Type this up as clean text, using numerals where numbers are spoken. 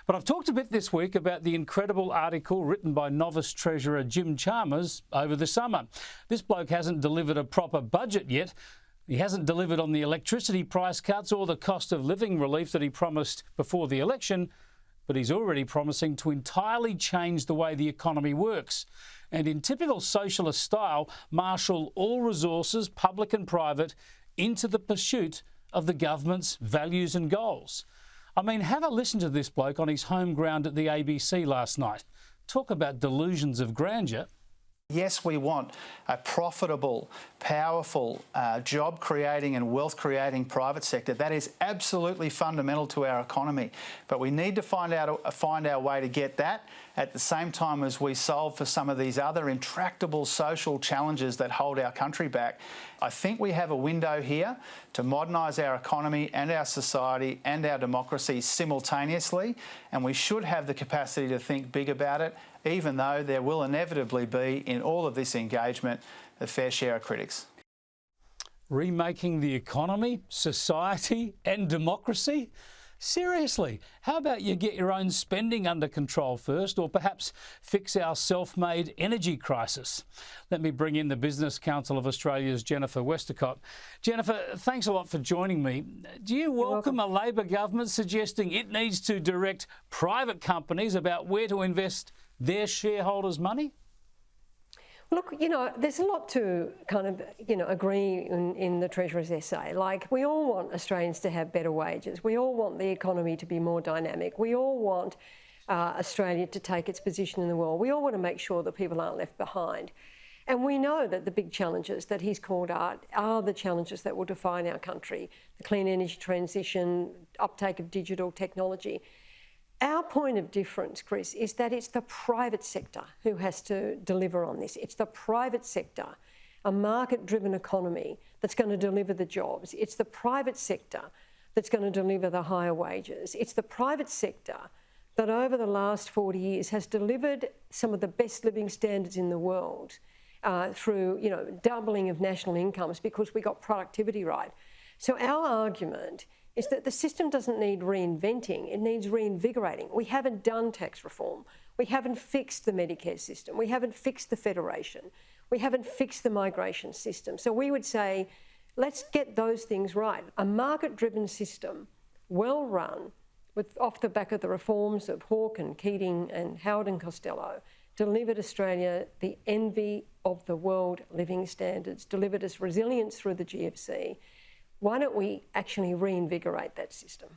But I've talked a bit this week about the incredible article written by novice Treasurer Jim Chalmers over the summer. This bloke hasn't delivered a proper budget yet. He hasn't delivered on the electricity price cuts or the cost of living relief that he promised before the election, but he's already promising to entirely change the way the economy works and, in typical socialist style, marshal all resources, public and private, into the pursuit of the government's values and goals. I mean, have a listen to this bloke on his home ground at the ABC last night. Talk about delusions of grandeur. Yes, we want a profitable, powerful, job-creating and wealth-creating private sector. That is absolutely fundamental to our economy. But we need to find our way to get that at the same time as we solve for some of these other intractable social challenges that hold our country back. I think we have a window here to modernise our economy and our society and our democracy simultaneously, and we should have the capacity to think big about it, even though there will inevitably be, in all of this engagement, a fair share of critics. Remaking the economy, society and democracy? Seriously, how about you get your own spending under control first, or perhaps fix our self-made energy crisis? Let me bring in the Business Council of Australia's Jennifer Westacott. Jennifer, thanks a lot for joining me. Do you welcome a Labor government suggesting it needs to direct private companies about where to invest their shareholders' money? Look, there's a lot to kind of, agree in the Treasurer's essay. Like, we all want Australians to have better wages. We all want the economy to be more dynamic. We all want Australia to take its position in the world. We all want to make sure that people aren't left behind. And we know that the big challenges that he's called out are the challenges that will define our country: the clean energy transition, uptake of digital technology. Our point of difference, Chris, is that it's the private sector who has to deliver on this. It's the private sector, a market-driven economy, that's going to deliver the jobs. It's the private sector that's going to deliver the higher wages. It's the private sector that over the last 40 years has delivered some of the best living standards in the world through, doubling of national incomes because we got productivity right. So our argument is that the system doesn't need reinventing, it needs reinvigorating. We haven't done tax reform. We haven't fixed the Medicare system. We haven't fixed the federation. We haven't fixed the migration system. So we would say, let's get those things right. A market-driven system, well run, off the back of the reforms of Hawke and Keating and Howard and Costello, delivered Australia the envy of the world living standards, delivered us resilience through the GFC. Why don't we actually reinvigorate that system?